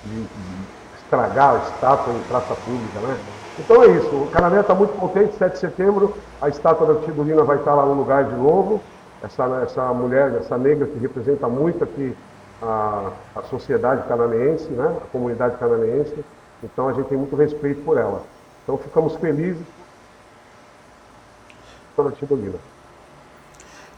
de estragar a estátua em praça pública, né? Então é isso, o Canané está muito contente, 7 de setembro, a estátua da Tibulina vai estar lá no lugar de novo, essa mulher, essa negra que representa muito aqui a sociedade canadense, né? A comunidade canadense, então a gente tem muito respeito por ela. Então ficamos felizes pela Tibulina.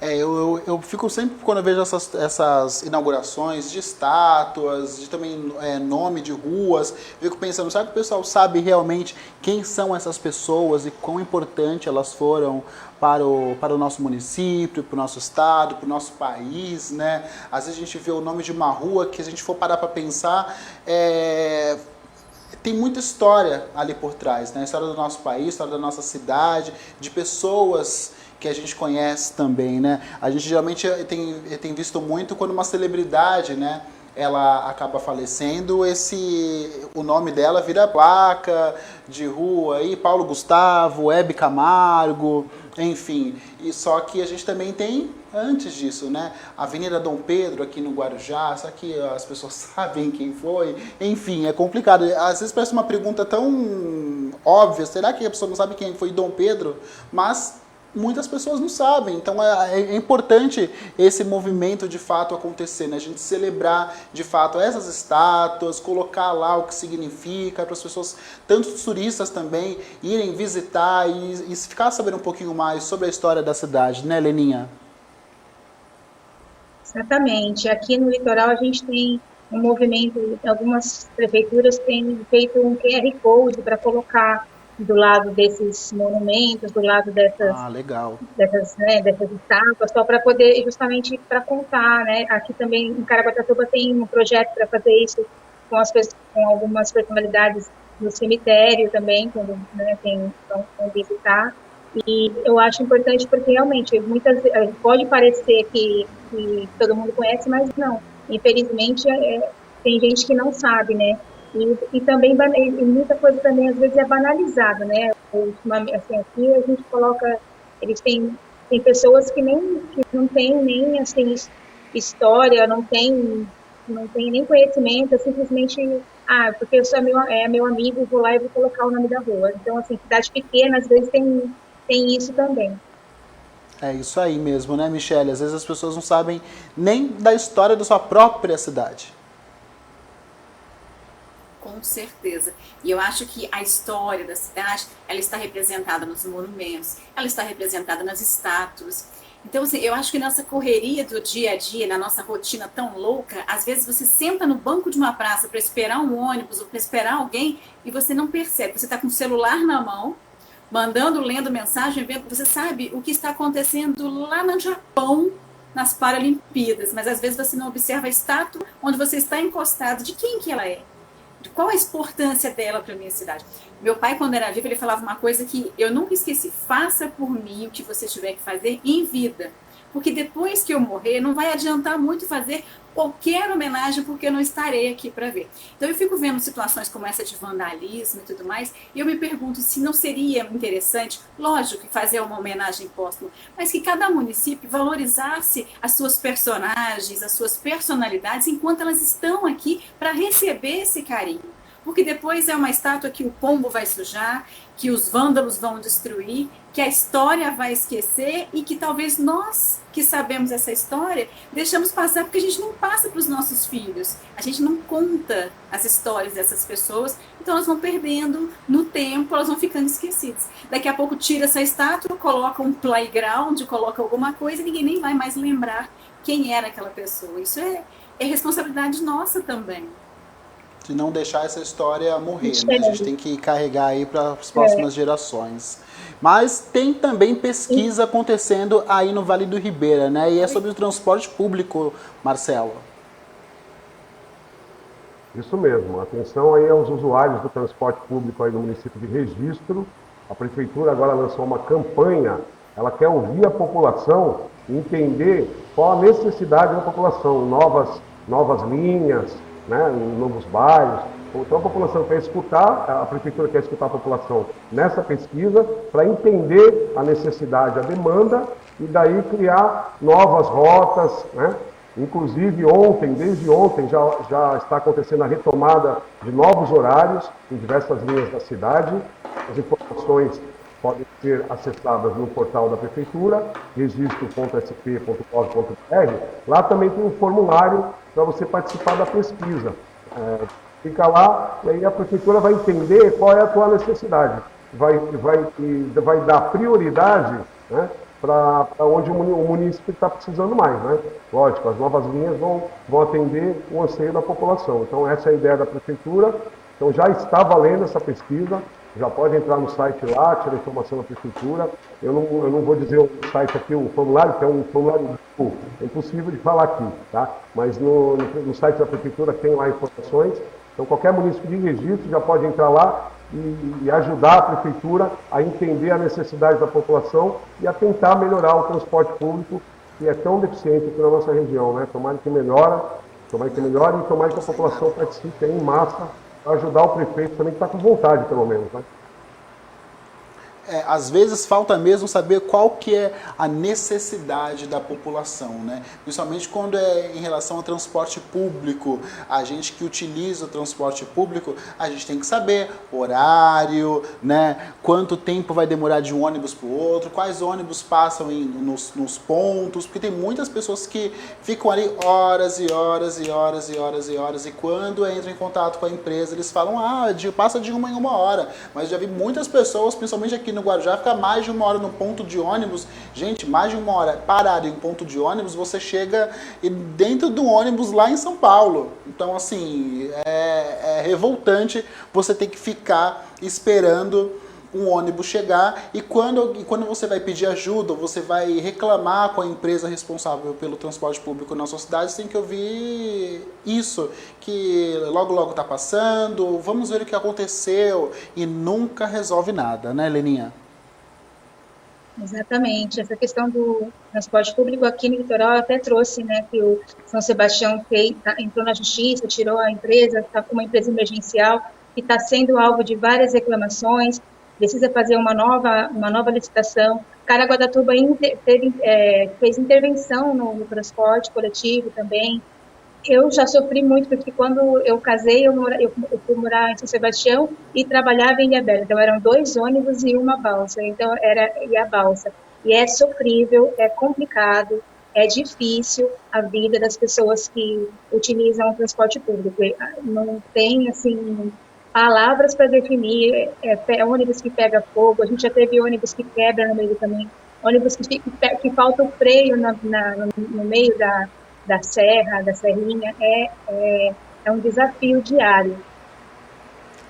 Eu fico sempre, quando eu vejo essas inaugurações de estátuas, de também nome de ruas, eu fico pensando, será que o pessoal sabe realmente quem são essas pessoas e quão importante elas foram para o nosso município, para o nosso estado, para o nosso país, né? Às vezes a gente vê o nome de uma rua que, se a gente for parar para pensar, tem muita história ali por trás, né? História do nosso país, história da nossa cidade, de pessoas que a gente conhece também, né? A gente geralmente tem visto muito quando uma celebridade, né, ela acaba falecendo, o nome dela vira placa de rua, aí Paulo Gustavo, Hebe Camargo, enfim. E só que a gente também tem, antes disso, né, a Avenida Dom Pedro aqui no Guarujá, só que as pessoas sabem quem foi, enfim, é complicado. Às vezes parece uma pergunta tão óbvia, será que a pessoa não sabe quem foi Dom Pedro? Mas muitas pessoas não sabem, então é importante esse movimento de fato acontecer, né? A gente celebrar de fato essas estátuas, colocar lá o que significa, para as pessoas, tanto os turistas também, irem visitar e ficar sabendo um pouquinho mais sobre a história da cidade, né, Leninha? Exatamente. Aqui no litoral a gente tem um movimento, algumas prefeituras têm feito um QR Code para colocar do lado desses monumentos, do lado Ah, legal. dessas estátuas, só para poder, justamente para contar, né? Aqui também em Caraguatatuba tem um projeto para fazer isso com algumas personalidades no cemitério também, quando, né, vão visitar. E eu acho importante porque realmente pode parecer que todo mundo conhece, mas não. Infelizmente, tem gente que não sabe, né? E também muita coisa também às vezes é banalizada, né? Assim, aqui a gente coloca, eles tem pessoas que não têm nem assim história, não tem nem conhecimento, é simplesmente porque eu sou meu amigo, vou lá e vou colocar o nome da rua. Então, assim, cidade pequena às vezes tem isso também. É isso aí mesmo, né, Michele? Às vezes as pessoas não sabem nem da história da sua própria cidade. Com certeza. E eu acho que a história da cidade, ela está representada nos monumentos, ela está representada nas estátuas. Então, assim, eu acho que nessa correria do dia a dia, na nossa rotina tão louca, às vezes você senta no banco de uma praça para esperar um ônibus ou para esperar alguém e você não percebe. Você está com o celular na mão, mandando, lendo mensagem, vendo, você sabe o que está acontecendo lá no Japão, nas Paralimpíadas, mas às vezes você não observa a estátua onde você está encostado, de quem que ela é. Qual a importância dela para a minha cidade? Meu pai, quando era vivo, ele falava uma coisa que eu nunca esqueci: faça por mim o que você tiver que fazer em vida, porque depois que eu morrer não vai adiantar muito fazer qualquer homenagem, porque eu não estarei aqui para ver. Então eu fico vendo situações como essa de vandalismo e tudo mais, e eu me pergunto se não seria interessante, lógico, fazer uma homenagem póstuma, mas que cada município valorizasse as suas personagens, as suas personalidades, enquanto elas estão aqui para receber esse carinho. Porque depois é uma estátua que o pombo vai sujar, que os vândalos vão destruir, que a história vai esquecer e que talvez nós que sabemos essa história deixamos passar porque a gente não passa para os nossos filhos, a gente não conta as histórias dessas pessoas, então elas vão perdendo no tempo, elas vão ficando esquecidas. Daqui a pouco tira essa estátua, coloca um playground, coloca alguma coisa e ninguém nem vai mais lembrar quem era aquela pessoa. Isso é responsabilidade nossa também. De não deixar essa história morrer, né? A gente tem que carregar aí para as próximas gerações. Mas tem também pesquisa acontecendo aí no Vale do Ribeira, né? E é sobre o transporte público, Marcelo. Isso mesmo. Atenção aí aos usuários do transporte público aí no município de Registro. A prefeitura agora lançou uma campanha. Ela quer ouvir a população e entender qual a necessidade da população, novas linhas, né, em novos bairros. Então a população quer escutar, a prefeitura quer escutar a população nessa pesquisa para entender a necessidade, a demanda e daí criar novas rotas, né, Inclusive, desde ontem, já está acontecendo a retomada de novos horários em diversas linhas da cidade. As informações podem ser acessadas no portal da Prefeitura, registro.sp.gov.br. Lá também tem um formulário para você participar da pesquisa. Fica lá e aí a Prefeitura vai entender qual é a tua necessidade. Vai dar prioridade, né, para onde o município está precisando mais, né? Lógico, as novas linhas vão atender o anseio da população. Então, essa é a ideia da Prefeitura. Então, já está valendo essa pesquisa, já pode entrar no site lá, tirar a informação da Prefeitura. Eu não vou dizer o site aqui, o formulário, que é um formulário é impossível de falar aqui, tá? Mas no site da Prefeitura tem lá informações. Então, qualquer município de registro já pode entrar lá e ajudar a Prefeitura a entender a necessidade da população e a tentar melhorar o transporte público, que é tão deficiente aqui na nossa região, né? Tomara que melhore e tomara que a população participe em massa para ajudar o prefeito também, que está com vontade, pelo menos, né? Às vezes falta mesmo saber qual que é a necessidade da população, né? Principalmente quando é em relação ao transporte público. A gente que utiliza o transporte público, a gente tem que saber horário, né? Quanto tempo vai demorar de um ônibus para o outro, quais ônibus passam nos pontos, porque tem muitas pessoas que ficam ali horas e horas e horas e horas e horas, e quando entram em contato com a empresa, eles falam, passa de uma em uma hora. Mas já vi muitas pessoas, principalmente aqui no Guarujá, fica mais de uma hora no ponto de ônibus. Gente, mais de uma hora parado em um ponto de ônibus, você chega dentro do ônibus lá em São Paulo. Então, assim, é revoltante você ter que ficar esperando um ônibus chegar, e quando você vai pedir ajuda, você vai reclamar com a empresa responsável pelo transporte público na sua cidade, você tem que ouvir isso, que logo está passando, vamos ver o que aconteceu, e nunca resolve nada, né, Leninha? Exatamente. Essa questão do transporte público aqui no litoral, eu até trouxe, né, que o São Sebastião entrou na justiça, tirou a empresa, está com uma empresa emergencial, que está sendo alvo de várias reclamações, precisa fazer uma nova licitação. Caraguatatuba fez intervenção no transporte coletivo também. Eu já sofri muito, porque quando eu casei, eu fui morar em São Sebastião e trabalhava em Ilhabela. Então, eram 2 ônibus e uma balsa. Então, e a balsa. E é sofrível, é complicado, é difícil a vida das pessoas que utilizam o transporte público. Não tem, assim, palavras para definir. Ônibus que pega fogo, a gente já teve ônibus que quebra no meio do caminho, ônibus que falta o freio no meio da serrinha. É um desafio diário.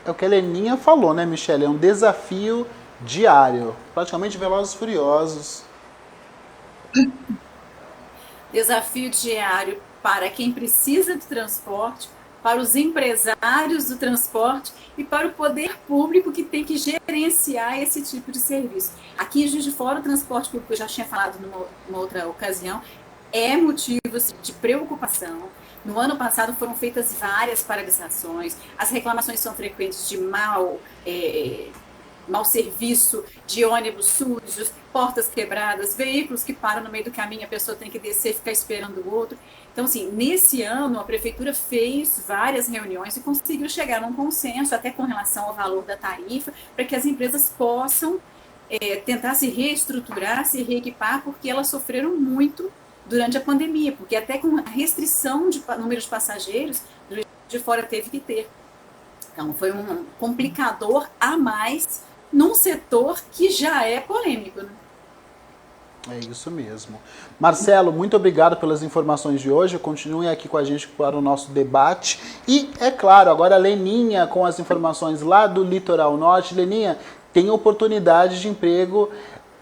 É o que a Leninha falou, né, Michele? É um desafio diário, praticamente Velozes e Furiosos. Desafio diário para quem precisa do transporte, para os empresários do transporte e para o poder público que tem que gerenciar esse tipo de serviço. Aqui em Juiz de Fora, o transporte público, eu já tinha falado numa outra ocasião, é motivo de preocupação. No ano passado foram feitas várias paralisações, as reclamações são frequentes de mau serviço, de ônibus sujos, portas quebradas, veículos que param no meio do caminho, a pessoa tem que descer e ficar esperando o outro. Então, assim, nesse ano a Prefeitura fez várias reuniões e conseguiu chegar num consenso, até com relação ao valor da tarifa, para que as empresas possam tentar se reestruturar, se reequipar, porque elas sofreram muito durante a pandemia, porque até com a restrição de número de passageiros, de fora teve que ter. Então, foi um complicador a mais num setor que já é polêmico, né? É isso mesmo. Marcelo, muito obrigado pelas informações de hoje. Continuem aqui com a gente para o nosso debate. E, é claro, agora a Leninha com as informações lá do Litoral Norte. Leninha, tem oportunidade de emprego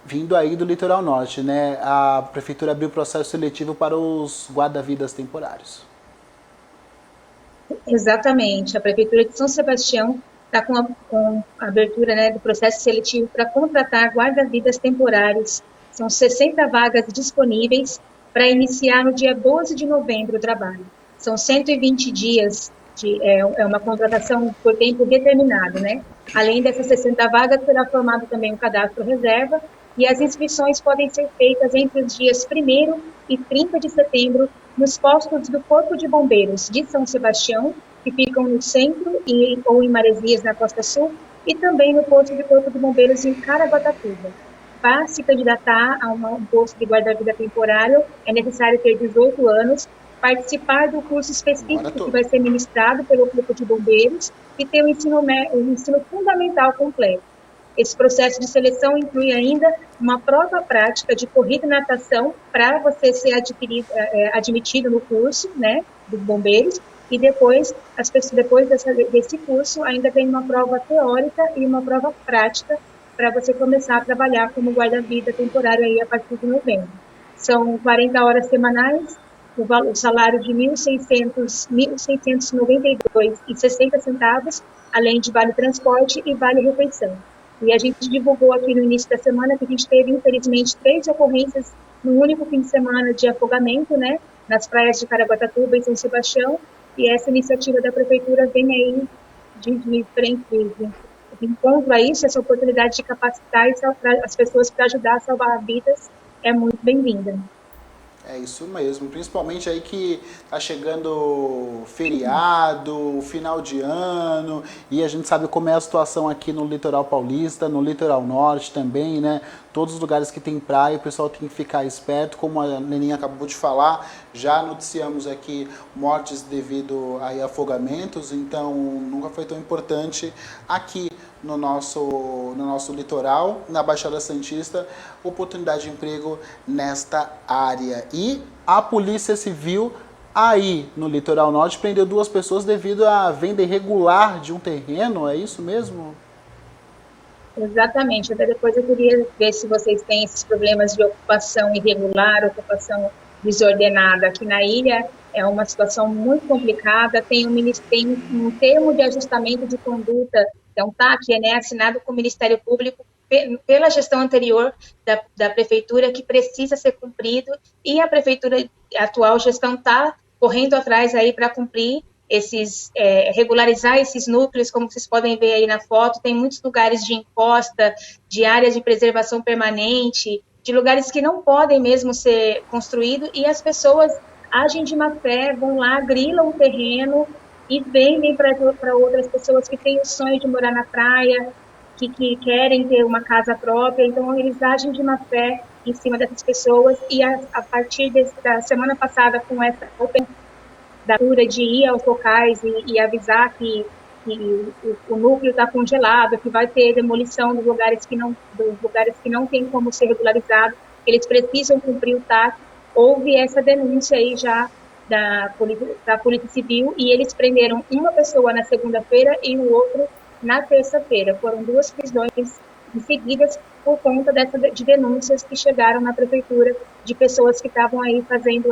vindo aí do Litoral Norte, né? A Prefeitura abriu processo seletivo para os guarda-vidas temporários. Exatamente. A Prefeitura de São Sebastião está com a abertura, né, do processo seletivo para contratar guarda-vidas temporários. São 60 vagas disponíveis para iniciar no dia 12 de novembro o trabalho. São 120 dias, uma contratação por tempo determinado, né? Além dessas 60 vagas, será formado também um cadastro reserva e as inscrições podem ser feitas entre os dias 1º e 30 de setembro nos postos do Corpo de Bombeiros de São Sebastião, que ficam no centro ou em Maresias, na Costa Sul, e também no posto do Corpo de Bombeiros em Caraguatatuba. Para se candidatar a um posto de guarda-vida temporário, é necessário ter 18 anos, participar do curso específico que vai ser ministrado pelo Corpo de Bombeiros e ter o ensino fundamental completo. Esse processo de seleção inclui ainda uma prova prática de corrida e natação para você ser admitido no curso, né, dos bombeiros, e depois desse curso ainda tem uma prova teórica e uma prova prática para você começar a trabalhar como guarda-vida temporário aí a partir de novembro. São 40 horas semanais, o salário de R$ 1.692,60, além de vale transporte e vale refeição. E a gente divulgou aqui no início da semana que a gente teve, infelizmente, 3 ocorrências no único fim de semana de afogamento, né, nas praias de Caraguatatuba e São Sebastião, e essa iniciativa da Prefeitura vem aí de encontro a isso, essa oportunidade de capacitar as pessoas para ajudar a salvar vidas é muito bem-vinda. É isso mesmo, principalmente aí que tá chegando feriado, final de ano, e a gente sabe como é a situação aqui no litoral paulista, no litoral norte também, né? Todos os lugares que tem praia, o pessoal tem que ficar esperto, como a Neninha acabou de falar, já noticiamos aqui mortes devido a afogamentos, então nunca foi tão importante aqui no nosso litoral, na Baixada Santista, oportunidade de emprego nesta área. E a Polícia Civil aí no litoral norte prendeu 2 pessoas devido à venda irregular de um terreno, é isso mesmo? Exatamente, até depois eu queria ver se vocês têm esses problemas de ocupação irregular, ocupação desordenada. Aqui na ilha é uma situação muito complicada, tem um termo de ajustamento de conduta, então que é, né, assinado com o Ministério Público pela gestão anterior da Prefeitura, que precisa ser cumprido, e a Prefeitura, a atual gestão, está correndo atrás aí para cumprir regularizar esses núcleos, como vocês podem ver aí na foto. Tem muitos lugares de encosta, de áreas de preservação permanente, de lugares que não podem mesmo ser construídos, e as pessoas agem de má fé, vão lá, grilam o terreno e vendem para outras pessoas que têm o sonho de morar na praia, que querem ter uma casa própria. Então eles agem de má fé em cima dessas pessoas, e a partir da semana passada, com essa da cura de ir aos locais e avisar que o núcleo está congelado, que vai ter demolição dos lugares que não tem como ser regularizado, eles precisam cumprir o TAC. Houve essa denúncia aí já da Polícia Civil, e eles prenderam uma pessoa na segunda-feira e o outro na terça-feira. Foram 2 prisões seguidas por conta de denúncias que chegaram na prefeitura de pessoas que estavam aí fazendo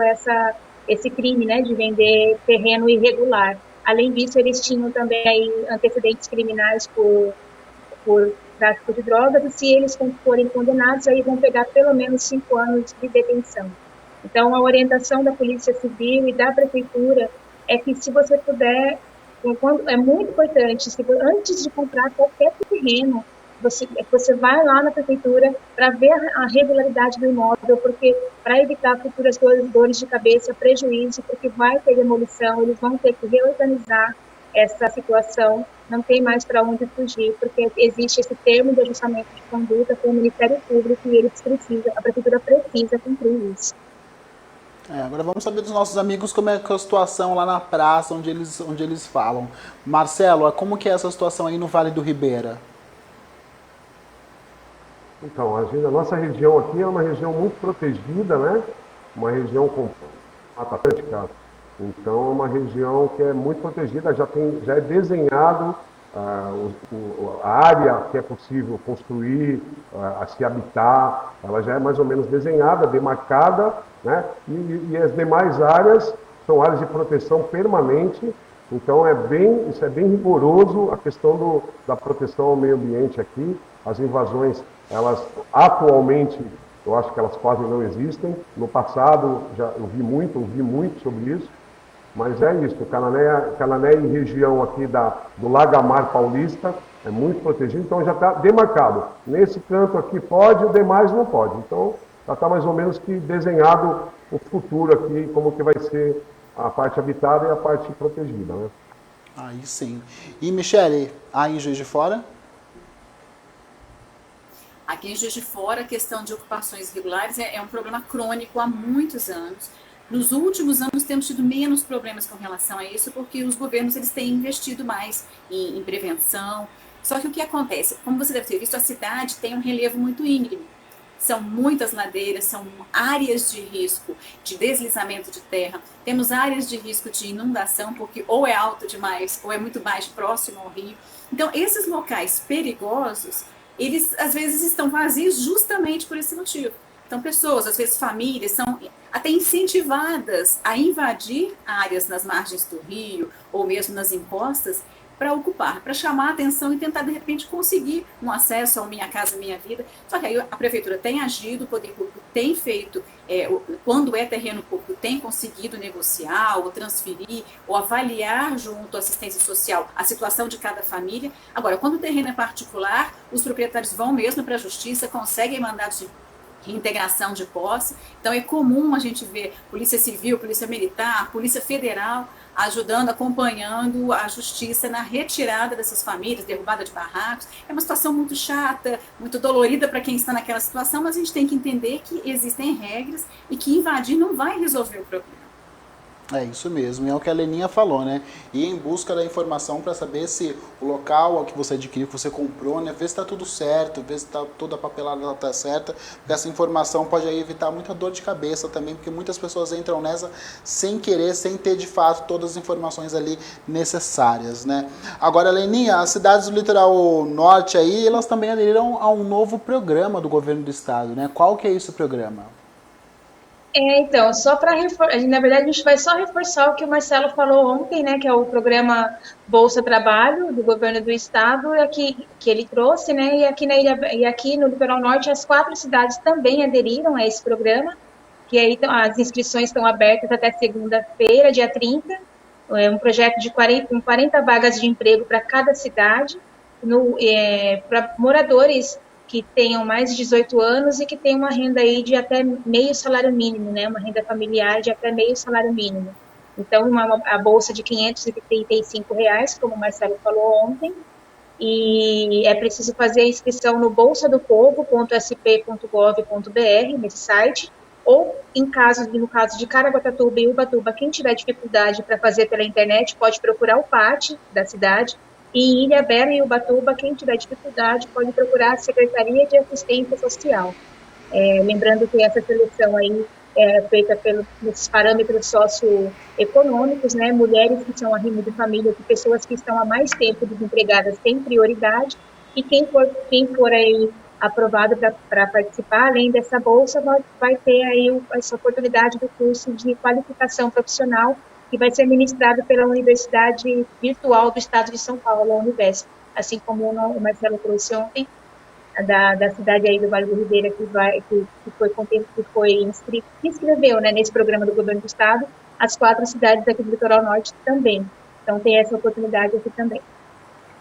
esse crime, né, de vender terreno irregular. Além disso, eles tinham também aí antecedentes criminais por tráfico de drogas, e se eles forem condenados, aí vão pegar pelo menos 5 anos de detenção. Então, a orientação da Polícia Civil e da Prefeitura é que, se você puder, é muito importante, antes de comprar qualquer terreno, você vai lá na prefeitura para ver a regularidade do imóvel, porque para evitar futuras dores de cabeça, prejuízo, porque vai ter demolição, eles vão ter que reorganizar essa situação, não tem mais para onde fugir, porque existe esse termo de ajustamento de conduta com o Ministério Público, e a prefeitura precisa cumprir isso. Agora vamos saber dos nossos amigos como é a situação lá na praça, onde eles falam. Marcelo, como que é essa situação aí no Vale do Ribeira? Então, a nossa região aqui é uma região muito protegida, né? Uma região com Mata Atlântica. Então, é uma região que é muito protegida, já é desenhado a área que é possível construir, a se habitar, ela já é mais ou menos desenhada, demarcada, né? E as demais áreas são áreas de proteção permanente. Então, isso é bem rigoroso, a questão da proteção ao meio ambiente aqui. As invasões, elas atualmente, eu acho que elas quase não existem. No passado, eu vi muito sobre isso. Mas é isso, Canané e região aqui do Lagamar Paulista é muito protegido, então já está demarcado. Nesse canto aqui pode, o demais não pode. Então já está mais ou menos que desenhado o futuro aqui, como que vai ser a parte habitada e a parte protegida, né? Aí sim. E, Michele, aí em Juiz de Fora? Aqui em Juiz de Fora, a questão de ocupações irregulares é um problema crônico há muitos anos. Nos últimos anos temos tido menos problemas com relação a isso, porque os governos eles têm investido mais em prevenção. Só que o que acontece? Como você deve ter visto, a cidade tem um relevo muito íngreme. São muitas ladeiras, são áreas de risco de deslizamento de terra. Temos áreas de risco de inundação, porque ou é alto demais ou é muito baixo, próximo ao rio. Então, esses locais perigosos, eles às vezes estão vazios justamente por esse motivo. Então, pessoas, às vezes famílias, são até incentivadas a invadir áreas nas margens do rio ou mesmo nas encostas para ocupar, para chamar a atenção e tentar, de repente, conseguir um acesso ao Minha Casa Minha Vida. Só que aí a prefeitura tem agido, o poder público tem feito, quando é terreno público, tem conseguido negociar ou transferir ou avaliar junto à assistência social a situação de cada família. Agora, quando o terreno é particular, os proprietários vão mesmo para a justiça, conseguem mandados de integração de posse. Então é comum a gente ver Polícia Civil, Polícia Militar, Polícia Federal ajudando, acompanhando a justiça na retirada dessas famílias, derrubada de barracos. É uma situação muito chata, muito dolorida para quem está naquela situação, mas a gente tem que entender que existem regras e que invadir não vai resolver o problema. É isso mesmo, e é o que a Leninha falou, né? Ir em busca da informação para saber se o local que você adquiriu, que você comprou, né? Ver se está tudo certo, ver se toda a papelada está certa, porque essa informação pode aí evitar muita dor de cabeça também, porque muitas pessoas entram nessa sem querer, sem ter de fato todas as informações ali necessárias, né? Agora, Leninha, as cidades do litoral norte aí, elas também aderiram a um novo programa do governo do estado, né? Qual que é esse programa? Então, só para reforçar, na verdade, a gente vai só reforçar o que o Marcelo falou ontem, né, que é o programa Bolsa Trabalho do governo do estado, que ele trouxe, né, e aqui no Litoral Norte as 4 cidades também aderiram a esse programa, que aí as inscrições estão abertas até segunda-feira, dia 30, é um projeto com 40 vagas de emprego para cada cidade, para moradores que tenham mais de 18 anos e que tenham uma renda aí de até meio salário mínimo, né? Uma renda familiar de até meio salário mínimo. Então, a bolsa de R$ 535, como o Marcelo falou ontem, e é preciso fazer a inscrição no bolsadopovo.sp.gov.br, nesse site, ou no caso de Caraguatatuba e Ubatuba, quem tiver dificuldade para fazer pela internet pode procurar o PAT da cidade. E em Ilhabela e Ubatuba, quem tiver dificuldade pode procurar a Secretaria de Assistência Social. Lembrando que essa seleção aí é feita nesses parâmetros socioeconômicos, né? Mulheres que são arrimo de família, que pessoas que estão há mais tempo desempregadas têm prioridade, e quem for aí aprovado para participar, além dessa bolsa, vai ter aí essa oportunidade do curso de qualificação profissional, que vai ser ministrado pela Universidade Virtual do Estado de São Paulo, a Univesp, assim como o Marcelo trouxe ontem, da cidade aí do Vale do Ribeira, que inscreveu, né, nesse programa do governo do Estado, as 4 cidades aqui do Litoral Norte também. Então tem essa oportunidade aqui também.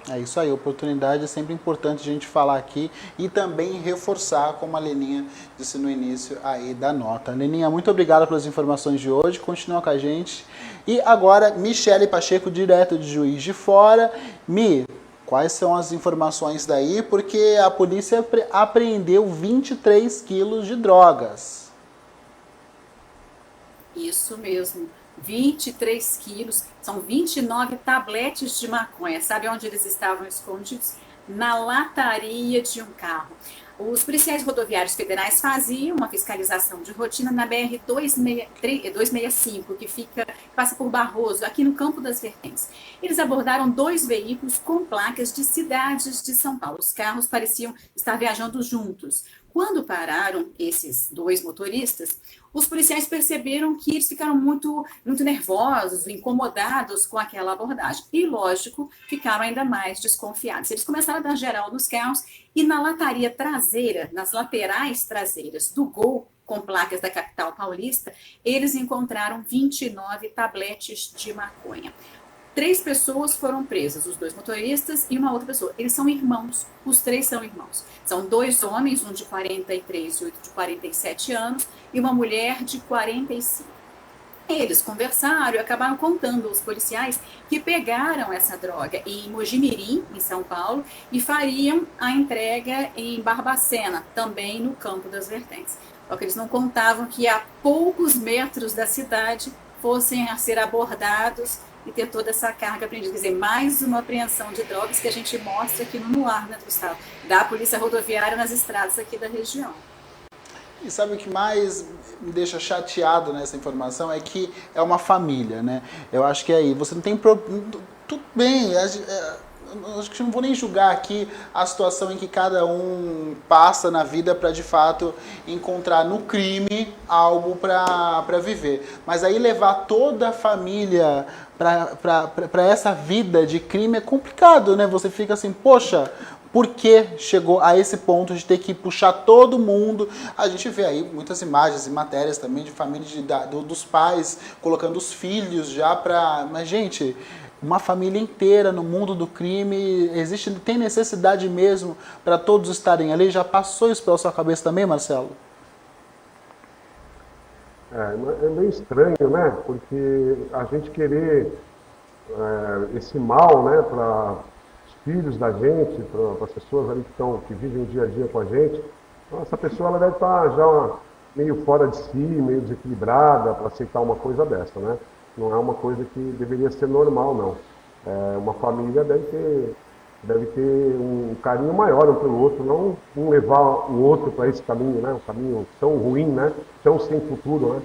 É isso aí, oportunidade é sempre importante a gente falar aqui e também reforçar, como a Leninha disse no início aí da nota. Leninha, muito obrigada pelas informações de hoje, continua com a gente. E agora, Michele Pacheco, direto de Juiz de Fora. Mi, quais são as informações daí? Porque a polícia apreendeu 23 quilos de drogas. Isso mesmo. 23 quilos, são 29 tabletes de maconha. Sabe onde eles estavam escondidos? Na lataria de um carro. Os policiais rodoviários federais faziam uma fiscalização de rotina na BR-265, que passa por Barroso, aqui no Campo das Vertentes. Eles abordaram 2 veículos com placas de cidades de São Paulo. Os carros pareciam estar viajando juntos. Quando pararam esses 2 motoristas, os policiais perceberam que eles ficaram muito nervosos, incomodados com aquela abordagem. E, lógico, ficaram ainda mais desconfiados. Eles começaram a dar geral nos carros e na lataria traseira, nas laterais traseiras do Gol, com placas da capital paulista, eles encontraram 29 tabletes de maconha. 3 pessoas foram presas, os 2 motoristas e uma outra pessoa. Eles são irmãos, os 3 são irmãos. São 2 homens, um de 43 e outro de 47 anos, e uma mulher de 45. Eles conversaram e acabaram contando aos policiais que pegaram essa droga em Mojimirim, em São Paulo, e fariam a entrega em Barbacena, também no Campo das Vertentes. Só que eles não contavam que a poucos metros da cidade fossem a ser abordados e ter toda essa carga apreendida. Quer dizer, mais uma apreensão de drogas que a gente mostra aqui no NUAR, né, Gustavo, da Polícia Rodoviária nas estradas aqui da região. E sabe o que mais me deixa chateado nessa informação é que é uma família, né? Eu acho que aí você não tem tudo bem, acho que não vou nem julgar aqui a situação em que cada um passa na vida para de fato encontrar no crime algo para viver. Mas aí levar toda a família para essa vida de crime é complicado, né? Você fica assim, poxa, por que chegou a esse ponto de ter que puxar todo mundo? A gente vê aí muitas imagens e matérias também de família dos pais colocando os filhos já para... Mas, gente, uma família inteira no mundo do crime, tem necessidade mesmo para todos estarem ali? Já passou isso pela sua cabeça também, Marcelo? É meio estranho, né? Porque a gente querer esse mal, né, para filhos da gente, para as pessoas ali que vivem o dia a dia com a gente, então, essa pessoa ela deve estar já meio fora de si, meio desequilibrada para aceitar uma coisa dessa, né? Não é uma coisa que deveria ser normal, não. Uma família deve ter um carinho maior um pelo outro, não um levar o outro para esse caminho, né? Um caminho tão ruim, né? Tão sem futuro, né?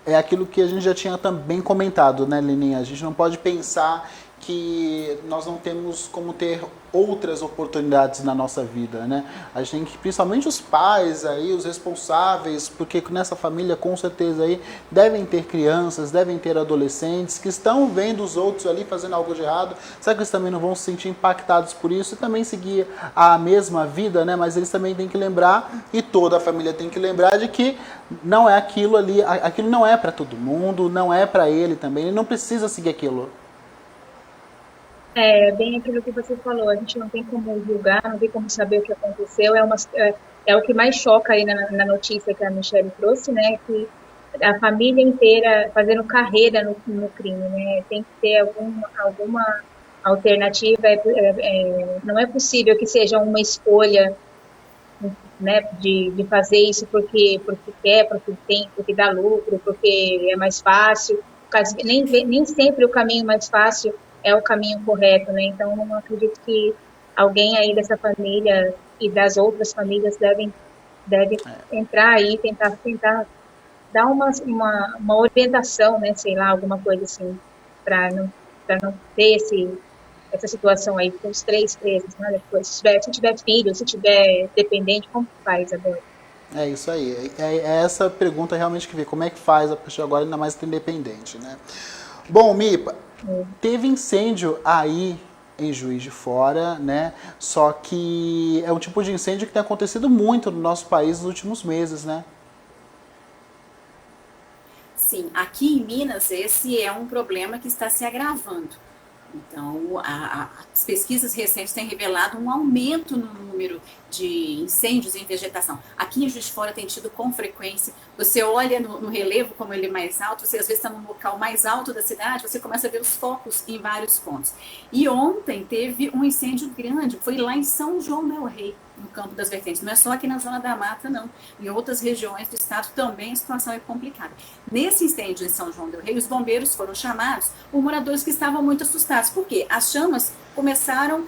É aquilo que a gente já tinha também comentado, né, Leninha? A gente não pode pensar que nós não temos como ter outras oportunidades na nossa vida, né? A gente tem que, principalmente os pais aí, os responsáveis, porque nessa família com certeza aí devem ter crianças, devem ter adolescentes que estão vendo os outros ali fazendo algo de errado. Será que eles também não vão se sentir impactados por isso e também seguir a mesma vida, né? Mas eles também têm que lembrar, e toda a família tem que lembrar, de que não é aquilo ali, aquilo não é para todo mundo, não é para ele também, ele não precisa seguir aquilo. É bem aquilo que você falou, a gente não tem como julgar, não tem como saber o que aconteceu, é o que mais choca aí na notícia que a Michelle trouxe, né, que a família inteira fazendo carreira no crime, né, tem que ter alguma alternativa, não é possível que seja uma escolha, né, de fazer isso porque quer, porque tem, porque dá lucro, porque é mais fácil, nem sempre o caminho mais fácil é o caminho correto, né? Então, eu não acredito que alguém aí dessa família e das outras famílias deve entrar aí, tentar dar uma orientação, né? Sei lá, alguma coisa assim, para não ter essa situação aí com os 3 presos, né? Depois, se tiver filho, se tiver dependente, como faz agora? É isso aí. É essa pergunta realmente que vê. Como é que faz a pessoa agora, ainda mais independente, né? Bom, Mipa, teve incêndio aí em Juiz de Fora, né? Só que é um tipo de incêndio que tem acontecido muito no nosso país nos últimos meses, né? Sim, aqui em Minas esse é um problema que está se agravando. Então, as pesquisas recentes têm revelado um aumento no número de incêndios em vegetação. Aqui em Juiz de Fora tem tido com frequência. Você olha no relevo, como ele é mais alto, você às vezes está num local mais alto da cidade, você começa a ver os focos em vários pontos. E ontem teve um incêndio grande, foi lá em São João del Rei, no Campo das Vertentes. Não é só aqui na Zona da Mata, não. Em outras regiões do estado também a situação é complicada. Nesse incêndio em São João del Rei, os bombeiros foram chamados por moradores que estavam muito assustados. Por quê? As chamas começaram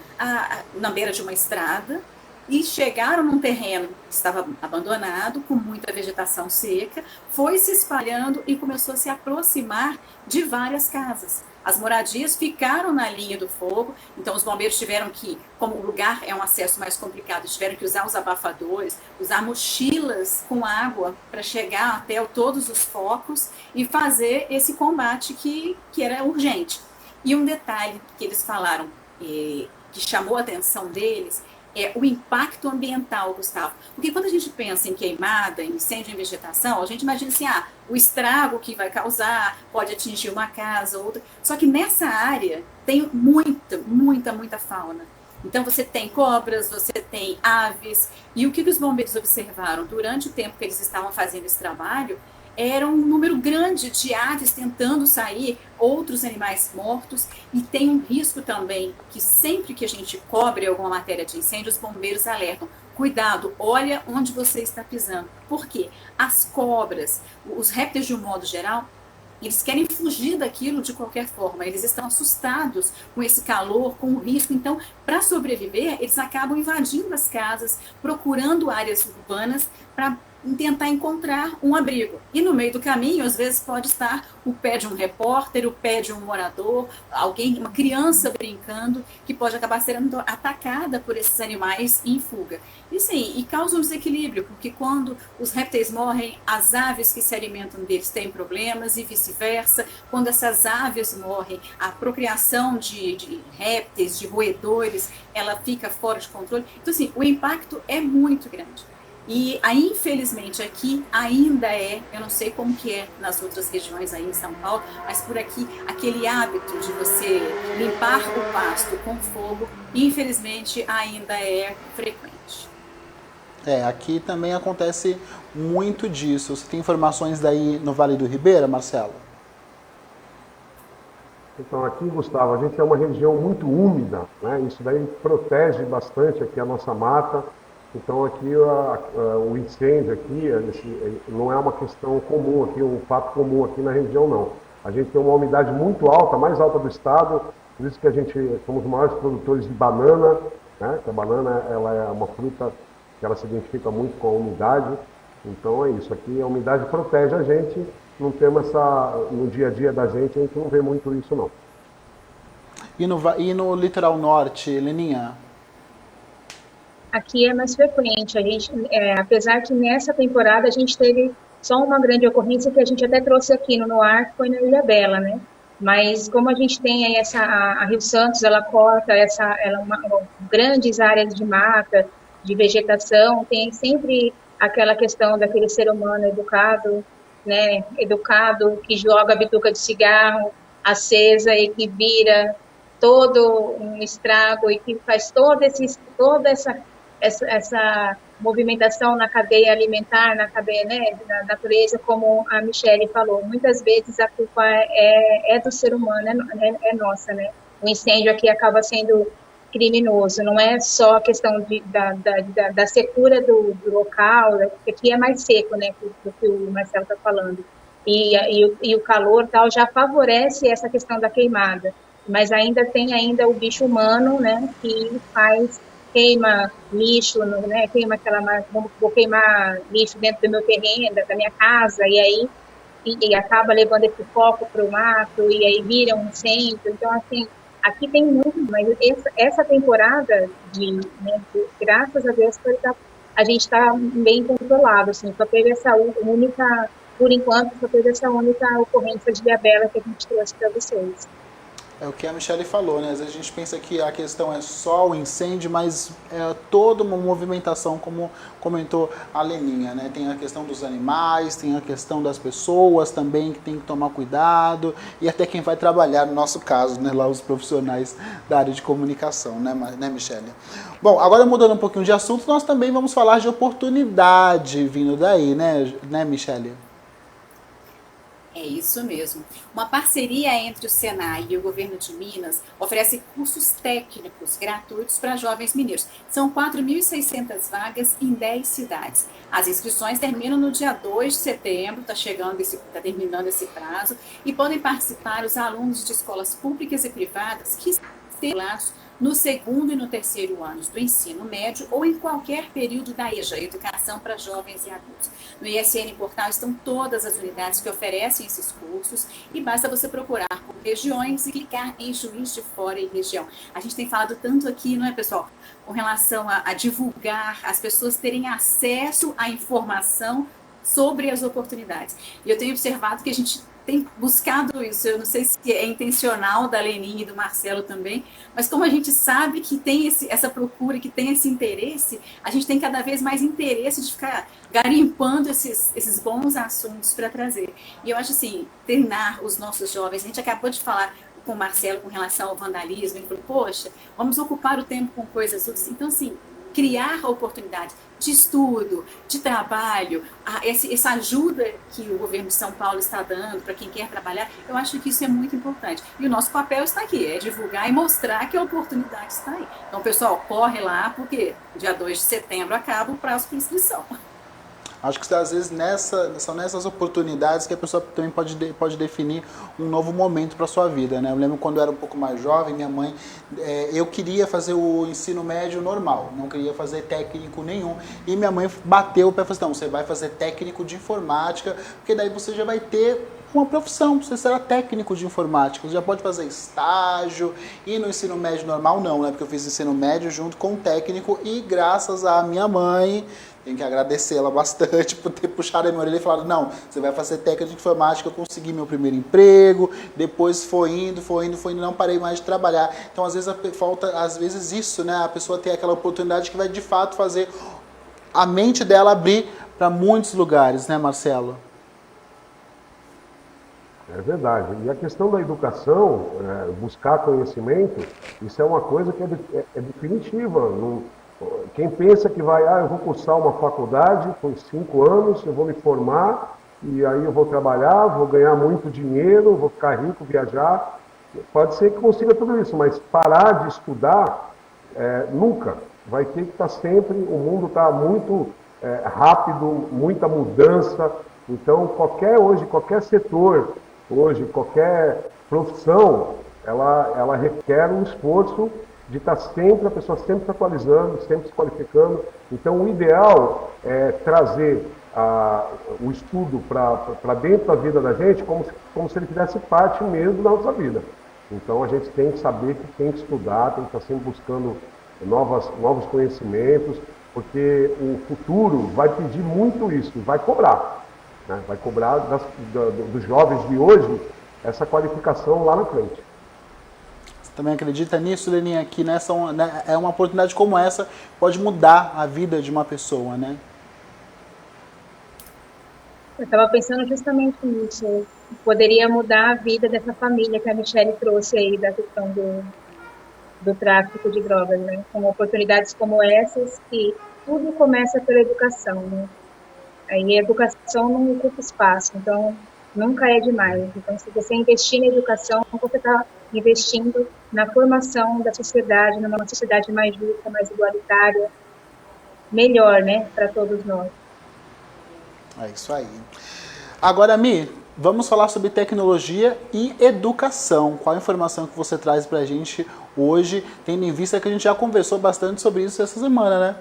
na beira de uma estrada e chegaram num terreno que estava abandonado, com muita vegetação seca, foi se espalhando e começou a se aproximar de várias casas. As moradias ficaram na linha do fogo, então os bombeiros tiveram que, como o lugar é um acesso mais complicado, tiveram que usar os abafadores, usar mochilas com água para chegar até todos os focos e fazer esse combate que era urgente. E um detalhe que eles falaram, que chamou a atenção deles, o impacto ambiental, Gustavo. Porque quando a gente pensa em queimada, em incêndio em vegetação, a gente imagina assim, o estrago que vai causar pode atingir uma casa, outra. Só que nessa área tem muita fauna. Então você tem cobras, você tem aves, e o que os bombeiros observaram durante o tempo que eles estavam fazendo esse trabalho era um número grande de aves tentando sair, outros animais mortos, e tem um risco também que sempre que a gente cobre alguma matéria de incêndio, os bombeiros alertam: cuidado, olha onde você está pisando. Por quê? As cobras, os répteis de um modo geral, eles querem fugir daquilo de qualquer forma, eles estão assustados com esse calor, com o risco. Então, para sobreviver, eles acabam invadindo as casas, procurando áreas urbanas para tentar encontrar um abrigo. E no meio do caminho, às vezes pode estar o pé de um repórter, o pé de um morador, alguém, uma criança brincando, que pode acabar sendo atacada por esses animais em fuga. E sim, e causa um desequilíbrio, porque quando os répteis morrem, as aves que se alimentam deles têm problemas e vice-versa. Quando essas aves morrem, a procriação de répteis, de roedores, ela fica fora de controle. Então, assim, o impacto é muito grande. E infelizmente aqui ainda eu não sei como que é nas outras regiões aí em São Paulo, mas por aqui aquele hábito de você limpar o pasto com fogo, infelizmente ainda é frequente. Aqui também acontece muito disso. Você tem informações daí no Vale do Ribeira, Marcelo? Então aqui, Gustavo, a gente é uma região muito úmida, né? Isso daí protege bastante aqui a nossa mata. Então aqui o incêndio aqui não é uma questão comum aqui, um fato comum aqui na região não. A gente tem uma umidade muito alta, a mais alta do estado, por isso que a gente somos os maiores produtores de banana, né? Que a banana ela é uma fruta que ela se identifica muito com a umidade. Então é isso, aqui a umidade protege a gente, não temos no dia a dia da gente, a gente não vê muito isso não. E no litoral norte, Leninha? Aqui é mais frequente. A gente, apesar que nessa temporada a gente teve só uma grande ocorrência que a gente até trouxe aqui no ar, que foi na Ilhabela, né? Mas como a gente tem aí a Rio Santos, ela corta grandes áreas de mata, de vegetação, tem sempre aquela questão daquele ser humano educado, né? Educado, que joga a bituca de cigarro acesa e que vira todo um estrago e que faz toda essa movimentação na cadeia alimentar, na cadeia, né, da natureza, como a Michele falou. Muitas vezes a culpa é do ser humano, é nossa, né? O incêndio aqui acaba sendo criminoso, não é só a questão da secura do local, porque aqui é mais seco, né, do que o Marcelo está falando. E o calor tal já favorece essa questão da queimada, mas ainda tem o bicho humano, né, que queima lixo, né? Vou queimar lixo dentro do meu terreno, da minha casa, e aí acaba levando esse foco para o mato, e aí vira um incêndio. Então, assim, aqui tem muito, mas essa temporada graças a Deus, a gente está bem controlado, assim, só teve por enquanto, só teve essa única ocorrência de Ilhabela que a gente trouxe para vocês. É o que a Michele falou, né? Às vezes a gente pensa que a questão é só o incêndio, mas é toda uma movimentação, como comentou a Leninha, né? Tem a questão dos animais, tem a questão das pessoas também, que tem que tomar cuidado, e até quem vai trabalhar, no nosso caso, né? Lá os profissionais da área de comunicação, né, Michele? Bom, agora mudando um pouquinho de assunto, nós também vamos falar de oportunidade vindo daí, né Michele? É isso mesmo. Uma parceria entre o Senai e o governo de Minas oferece cursos técnicos gratuitos para jovens mineiros. São 4.600 vagas em 10 cidades. As inscrições terminam no dia 2 de setembro, está terminando esse prazo, e podem participar os alunos de escolas públicas e privadas que estão no segundo e no terceiro anos do ensino médio ou em qualquer período da EJA, Educação para Jovens e Adultos. No ISN Portal estão todas as unidades que oferecem esses cursos e basta você procurar por regiões e clicar em Juiz de Fora e região. A gente tem falado tanto aqui, não é, pessoal, com relação a divulgar, as pessoas terem acesso à informação sobre as oportunidades. E eu tenho observado que a gente tem buscado isso. Eu não sei se é intencional da Leninha e do Marcelo também, mas como a gente sabe que tem essa procura, que tem esse interesse, a gente tem cada vez mais interesse de ficar garimpando esses bons assuntos para trazer. E eu acho assim, treinar os nossos jovens, a gente acabou de falar com o Marcelo com relação ao vandalismo, ele falou, poxa, vamos ocupar o tempo com coisas úteis. Então, assim, criar oportunidades de estudo, de trabalho, essa ajuda que o governo de São Paulo está dando para quem quer trabalhar, eu acho que isso é muito importante. E o nosso papel está aqui, é divulgar e mostrar que a oportunidade está aí. Então, pessoal, corre lá, porque dia 2 de setembro acaba o prazo para inscrição. Acho que às vezes são nessas oportunidades que a pessoa também pode definir um novo momento para a sua vida, né? Eu lembro quando eu era um pouco mais jovem, minha mãe, eu queria fazer o ensino médio normal, não queria fazer técnico nenhum. E minha mãe bateu o pé e falou assim, não, você vai fazer técnico de informática, porque daí você já vai ter uma profissão, você será técnico de informática, você já pode fazer estágio, e no ensino médio normal não, né? Porque eu fiz ensino médio junto com o técnico e graças à minha mãe, tenho que agradecê-la bastante por ter puxado a minha orelha e falado, não, você vai fazer técnica de informática, eu consegui meu primeiro emprego, depois foi indo, não parei mais de trabalhar. Então, às vezes, falta, isso, né? A pessoa ter aquela oportunidade que vai, de fato, fazer a mente dela abrir para muitos lugares, né, Marcelo? É verdade. E a questão da educação, buscar conhecimento, isso é uma coisa que é definitiva. Quem pensa que eu vou cursar uma faculdade por 5 anos, eu vou me formar, e aí eu vou trabalhar, vou ganhar muito dinheiro, vou ficar rico, viajar, pode ser que consiga tudo isso, mas parar de estudar, nunca. Vai ter que estar sempre, o mundo está muito rápido, muita mudança, então qualquer setor, qualquer profissão, ela requer um esforço de estar a pessoa sempre se atualizando, sempre se qualificando. Então, o ideal é trazer o estudo para dentro da vida da gente como se ele fizesse parte mesmo da nossa vida. Então, a gente tem que saber que tem que estudar, tem que estar sempre buscando novos conhecimentos, porque o futuro vai pedir muito isso, vai cobrar. Né? Vai cobrar dos jovens de hoje essa qualificação lá na frente. Também acredita nisso, Leninha, que uma oportunidade como essa pode mudar a vida de uma pessoa, né? Eu estava pensando justamente nisso. Poderia mudar a vida dessa família que a Michelle trouxe aí, da questão do tráfico de drogas, né? Com oportunidades como essas, que tudo começa pela educação, né? Aí a educação não ocupa espaço, então nunca é demais. Então, se você investir na educação, você está investindo na formação da sociedade, numa sociedade mais justa, mais igualitária, melhor, né, para todos nós. É isso aí. Agora, Mi, vamos falar sobre tecnologia e educação. Qual a informação que você traz para a gente hoje, tendo em vista que a gente já conversou bastante sobre isso essa semana, né?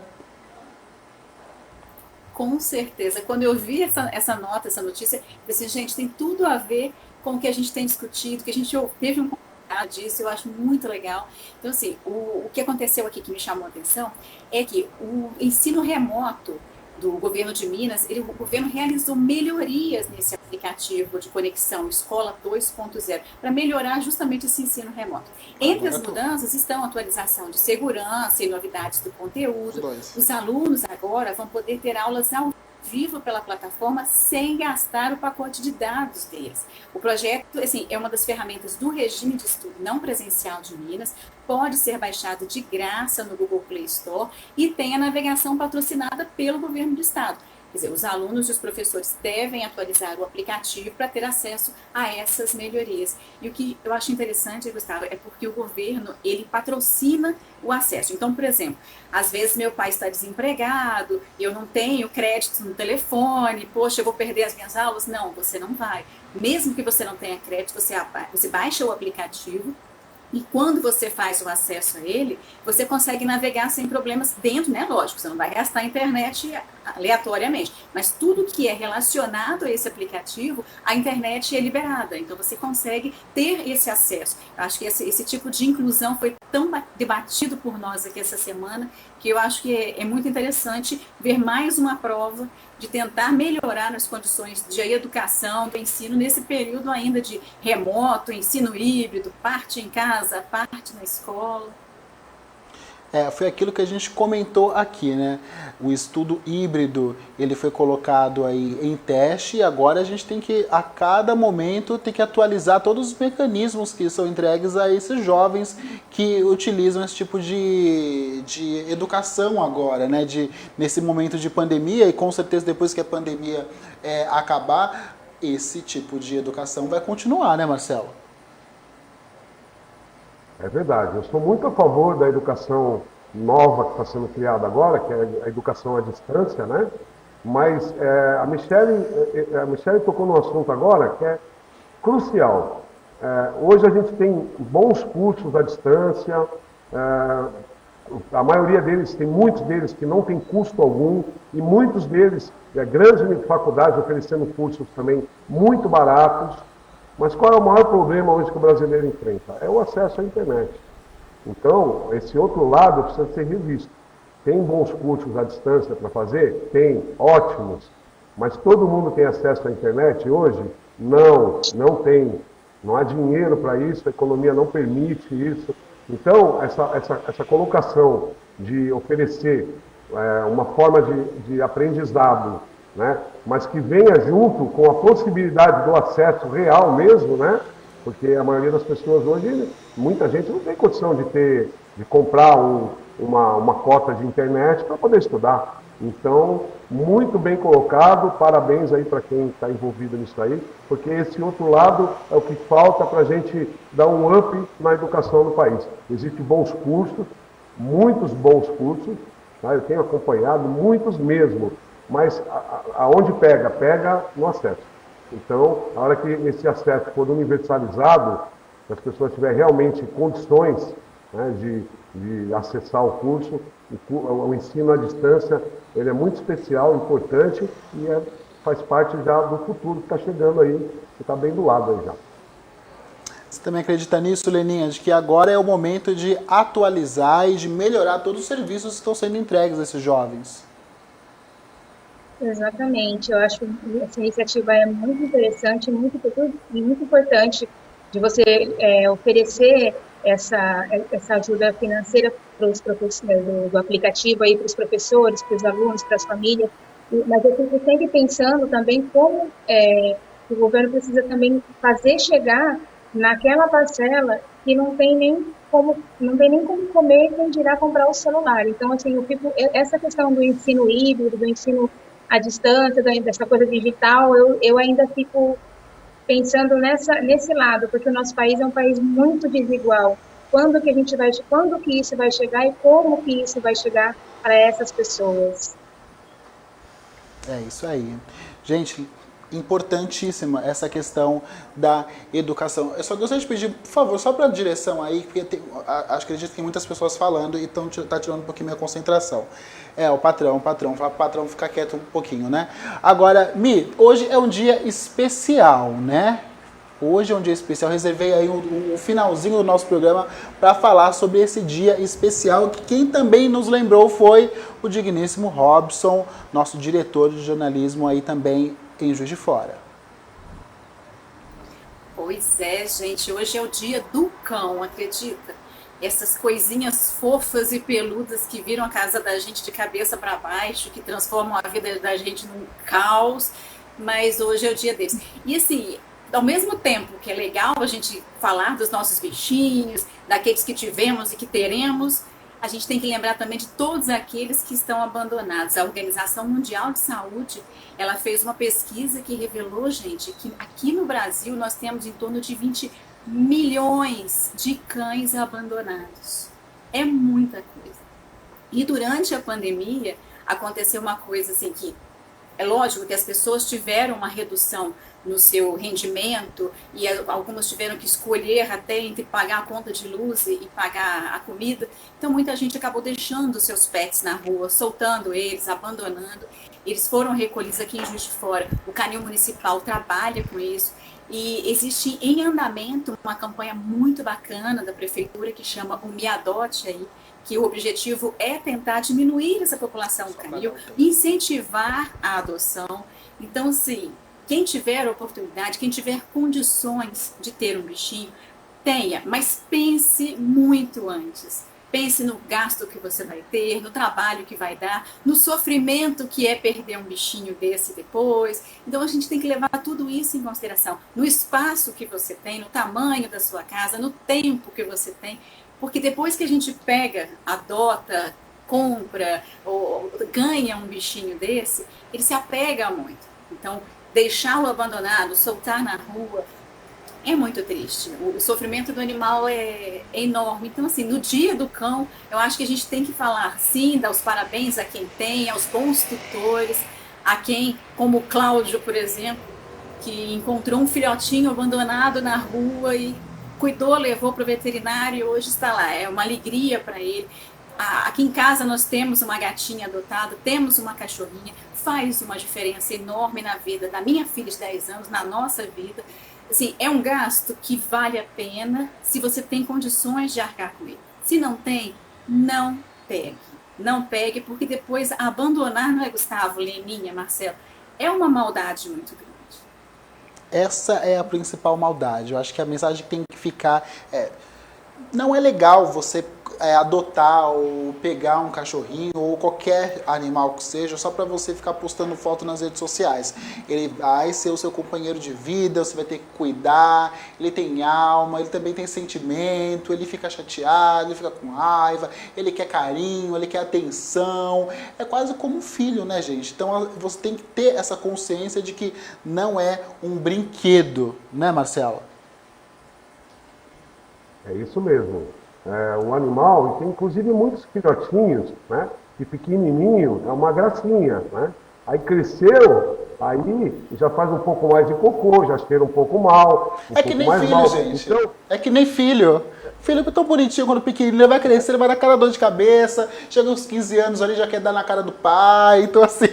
Com certeza. Quando eu vi essa nota, essa notícia, eu pensei, gente, tem tudo a ver com o que a gente tem discutido, que a gente teve um contato disso, eu acho muito legal. Então, assim, o que aconteceu aqui que me chamou a atenção é que o ensino remoto do governo de Minas, o governo realizou melhorias nesse aplicativo de conexão Escola 2.0 para melhorar justamente esse ensino remoto. Entre as mudanças estão a atualização de segurança e novidades do conteúdo. Os alunos agora vão poder ter aulas ao vivo pela plataforma sem gastar o pacote de dados deles. O projeto, assim, é uma das ferramentas do regime de estudo não presencial de Minas, pode ser baixado de graça no Google Play Store e tem a navegação patrocinada pelo governo do estado. Quer dizer, os alunos e os professores devem atualizar o aplicativo para ter acesso a essas melhorias. E o que eu acho interessante, Gustavo, é porque o governo, ele patrocina o acesso. Então, por exemplo, às vezes meu pai está desempregado, eu não tenho crédito no telefone, poxa, eu vou perder as minhas aulas? Não, você não vai. Mesmo que você não tenha crédito, você baixa o aplicativo, e quando você faz o acesso a ele, você consegue navegar sem problemas dentro, né? Lógico, você não vai gastar a internet aleatoriamente, mas tudo que é relacionado a esse aplicativo, a internet é liberada, então você consegue ter esse acesso. Eu acho que esse tipo de inclusão foi tão debatido por nós aqui essa semana, que eu acho que é muito interessante ver mais uma prova de tentar melhorar as condições de educação, do ensino, nesse período ainda de remoto, ensino híbrido, parte em casa, parte na escola. Foi aquilo que a gente comentou aqui, né? O estudo híbrido, ele foi colocado aí em teste e agora a gente tem que, a cada momento, ter que atualizar todos os mecanismos que são entregues a esses jovens que utilizam esse tipo de educação agora, né? Nesse momento de pandemia, e com certeza depois que a pandemia acabar, esse tipo de educação vai continuar, né, Marcelo? É verdade. Eu sou muito a favor da educação nova que está sendo criada agora, que é a educação à distância, né? Mas a Michele tocou num assunto agora que é crucial. Hoje a gente tem bons cursos à distância, a maioria deles, tem muitos deles que não tem custo algum, e muitos deles, grandes faculdades oferecendo cursos também muito baratos. Mas qual é o maior problema hoje que o brasileiro enfrenta? É o acesso à internet. Então, esse outro lado precisa ser revisto. Tem bons cursos à distância para fazer? Tem, ótimos. Mas todo mundo tem acesso à internet hoje? Não tem. Não há dinheiro para isso, a economia não permite isso. Então, essa colocação de oferecer uma forma de aprendizado, né? Mas que venha junto com a possibilidade do acesso real mesmo, né? Porque a maioria das pessoas hoje, muita gente não tem condição de comprar uma cota de internet para poder estudar. Então, muito bem colocado, parabéns aí para quem está envolvido nisso aí, porque esse outro lado é o que falta para a gente dar um up na educação no país. Existem bons cursos, muitos bons cursos, tá? Eu tenho acompanhado, muitos mesmo. Mas aonde pega? Pega no acesso. Então, a hora que esse acesso for universalizado, que as pessoas tiverem realmente condições, né, de acessar o curso, o ensino à distância, ele é muito especial, importante e faz parte já do futuro que está chegando aí, que está bem do lado aí já. Você também acredita nisso, Leninha, de que agora é o momento de atualizar e de melhorar todos os serviços que estão sendo entregues a esses jovens? Exatamente, eu acho que essa iniciativa é muito interessante e muito importante de você oferecer essa ajuda financeira para os professores do aplicativo aí para os professores, para os alunos, para as famílias. Mas eu fico sempre pensando também como o governo precisa também fazer chegar naquela parcela que não tem nem como comer, quem dirá comprar o celular. Então, assim, essa questão do ensino híbrido, do ensino à distância, dessa coisa digital, eu ainda fico pensando nesse lado, porque o nosso país é um país muito desigual. Quando que isso vai chegar e como que isso vai chegar para essas pessoas? É isso aí. Gente, importantíssima essa questão da educação. Eu só gostaria de pedir, por favor, só para a direção aí, porque acredito que tem muitas pessoas falando e tá tirando um pouquinho minha concentração. O patrão ficar quieto um pouquinho, né? Agora, Mi, hoje é um dia especial, né? Hoje é um dia especial, reservei aí o finalzinho do nosso programa para falar sobre esse dia especial, que quem também nos lembrou foi o digníssimo Robson, nosso diretor de jornalismo aí também em Juiz de Fora. Pois é, gente, hoje é o dia do cão, acredita? Essas coisinhas fofas e peludas que viram a casa da gente de cabeça para baixo, que transformam a vida da gente num caos, mas hoje é o dia deles. E assim, ao mesmo tempo que é legal a gente falar dos nossos bichinhos, daqueles que tivemos e que teremos, a gente tem que lembrar também de todos aqueles que estão abandonados. A Organização Mundial de Saúde, ela fez uma pesquisa que revelou, gente, que aqui no Brasil nós temos em torno de 20 milhões de cães abandonados. É muita coisa. E durante a pandemia, aconteceu uma coisa assim que, é lógico que as pessoas tiveram uma redução no seu rendimento e algumas tiveram que escolher até entre pagar a conta de luz e pagar a comida. Então muita gente acabou deixando seus pets na rua, soltando eles, abandonando. Eles foram recolhidos aqui em Juiz de Fora. O Canil Municipal trabalha com isso. E existe em andamento uma campanha muito bacana da prefeitura que chama o Me Adote aí, que o objetivo é tentar diminuir essa população canil, incentivar a adoção. Então, assim, quem tiver oportunidade, quem tiver condições de ter um bichinho, tenha, mas pense muito antes. Pense no gasto que você vai ter, no trabalho que vai dar, no sofrimento que é perder um bichinho desse depois. Então a gente tem que levar tudo isso em consideração. No espaço que você tem, no tamanho da sua casa, no tempo que você tem. Porque depois que a gente pega, adota, compra ou ganha um bichinho desse, ele se apega muito. Então, deixá-lo abandonado, soltar na rua, é muito triste. O sofrimento do animal é enorme. Então, assim, no dia do cão, eu acho que a gente tem que falar, sim, dar os parabéns a quem tem, aos bons tutores, a quem, como o Cláudio, por exemplo, que encontrou um filhotinho abandonado na rua e cuidou, levou para o veterinário e hoje está lá. É uma alegria para ele. Aqui em casa nós temos uma gatinha adotada, temos uma cachorrinha, faz uma diferença enorme na vida da minha filha de 10 anos, na nossa vida. Assim, é um gasto que vale a pena se você tem condições de arcar com ele. Se não tem, não pegue. Não pegue, porque depois abandonar, não é, Gustavo, Leninha, Marcelo? É uma maldade muito grande. Essa é a principal maldade. Eu acho que a mensagem que tem que ficar não é legal você adotar ou pegar um cachorrinho ou qualquer animal que seja só para você ficar postando foto nas redes sociais. Ele vai ser o seu companheiro de vida, você vai ter que cuidar, ele tem alma, ele também tem sentimento, ele fica chateado, ele fica com raiva, ele quer carinho, ele quer atenção. É quase como um filho, né, gente? Então você tem que ter essa consciência de que não é um brinquedo, né, Marcelo? É isso mesmo. O animal, e tem inclusive muitos filhotinhos, né? E pequenininho, é uma gracinha, né? Aí cresceu, aí já faz um pouco mais de cocô, já cheira um pouco mal. É que nem filho, gente. Então, é que nem filho. Filho é tão bonitinho quando pequenininho, ele vai crescer, ele vai dar cara dor de cabeça, chega uns 15 anos ali, já quer dar na cara do pai, então assim...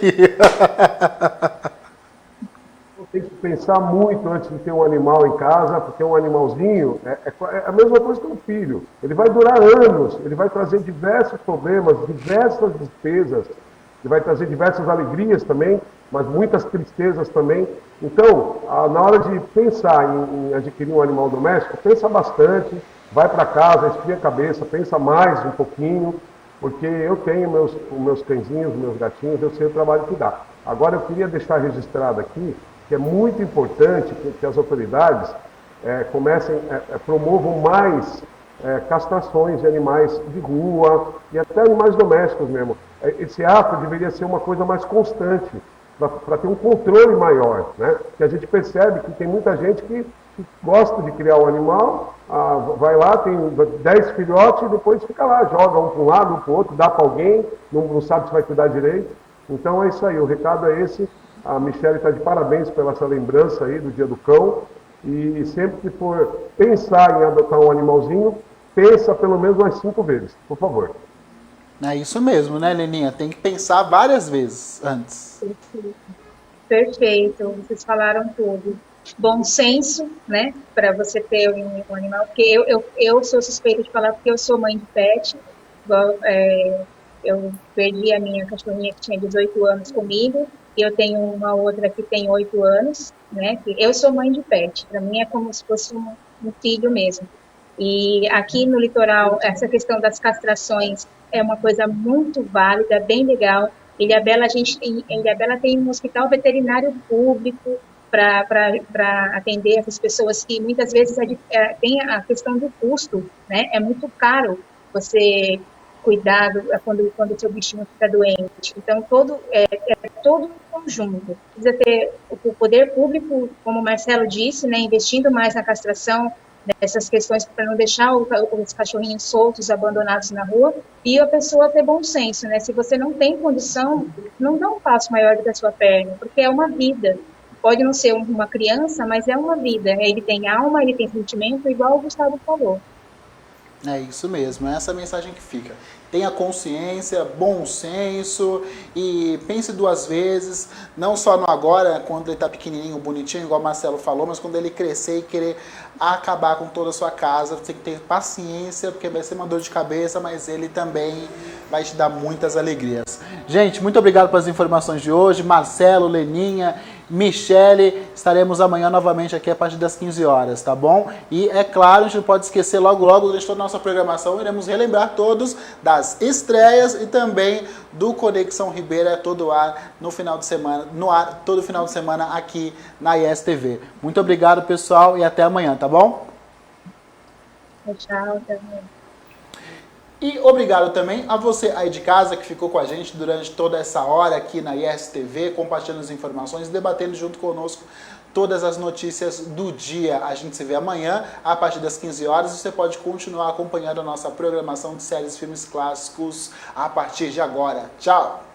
Tem que pensar muito antes de ter um animal em casa, porque um animalzinho é a mesma coisa que um filho. Ele vai durar anos, ele vai trazer diversos problemas, diversas despesas, ele vai trazer diversas alegrias também, mas muitas tristezas também. Então, na hora de pensar em adquirir um animal doméstico, pensa bastante, vai para casa, esfria a cabeça, pensa mais um pouquinho, porque eu tenho meus cãezinhos, meus gatinhos, eu sei o trabalho que dá. Agora, eu queria deixar registrado aqui que é muito importante que as autoridades promovam mais castrações de animais de rua e até animais domésticos mesmo. Esse ato deveria ser uma coisa mais constante, para ter um controle maior, né? Que a gente percebe que tem muita gente que gosta de criar um animal, vai lá, tem 10 filhotes e depois fica lá, joga um para um lado, um para o outro, dá para alguém, não sabe se vai cuidar direito. Então é isso aí, o recado é esse. A Michele está de parabéns pela essa lembrança aí do Dia do Cão. E sempre que for pensar em adotar um animalzinho, pensa pelo menos umas 5 vezes, por favor. É isso mesmo, né, Leninha? Tem que pensar várias vezes antes. Perfeito, vocês falaram tudo. Bom senso, né, para você ter um animal. Porque eu sou suspeita de falar porque eu sou mãe de pet. Eu perdi a minha cachorrinha que tinha 18 anos comigo. E eu tenho uma outra que tem 8 anos, né? Eu sou mãe de pet, para mim é como se fosse um filho mesmo. E aqui no litoral, essa questão das castrações é uma coisa muito válida, bem legal. Ilhabela tem um hospital veterinário público para atender essas pessoas que muitas vezes tem a questão do custo, né? É muito caro você cuidado quando o seu bichinho fica doente. Então, todo um conjunto. Precisa ter o poder público, como o Marcelo disse, né, investindo mais na castração, nessas questões para não deixar os cachorrinhos soltos, abandonados na rua, e a pessoa ter bom senso, né? Se você não tem condição, não dá um passo maior do que a sua perna, porque é uma vida. Pode não ser uma criança, mas é uma vida. Ele tem alma, ele tem sentimento, igual o Gustavo falou. É isso mesmo, é essa mensagem que fica. Tenha consciência, bom senso e pense duas vezes, não só no agora, quando ele está pequenininho, bonitinho, igual o Marcelo falou, mas quando ele crescer e querer acabar com toda a sua casa, você tem que ter paciência, porque vai ser uma dor de cabeça, mas ele também vai te dar muitas alegrias. Gente, muito obrigado pelas informações de hoje. Marcelo, Leninha, Michele, estaremos amanhã novamente aqui a partir das 15 horas, tá bom? E é claro, a gente não pode esquecer logo durante toda a nossa programação, iremos relembrar todos das estreias e também do Conexão Ribeira todo ar no final de semana, no ar todo final de semana aqui na ISTV. Muito obrigado, pessoal, e até amanhã, tá bom? Tchau, até amanhã. E obrigado também a você aí de casa que ficou com a gente durante toda essa hora aqui na ISTV, compartilhando as informações, debatendo junto conosco todas as notícias do dia. A gente se vê amanhã a partir das 15 horas e você pode continuar acompanhando a nossa programação de séries e filmes clássicos a partir de agora. Tchau!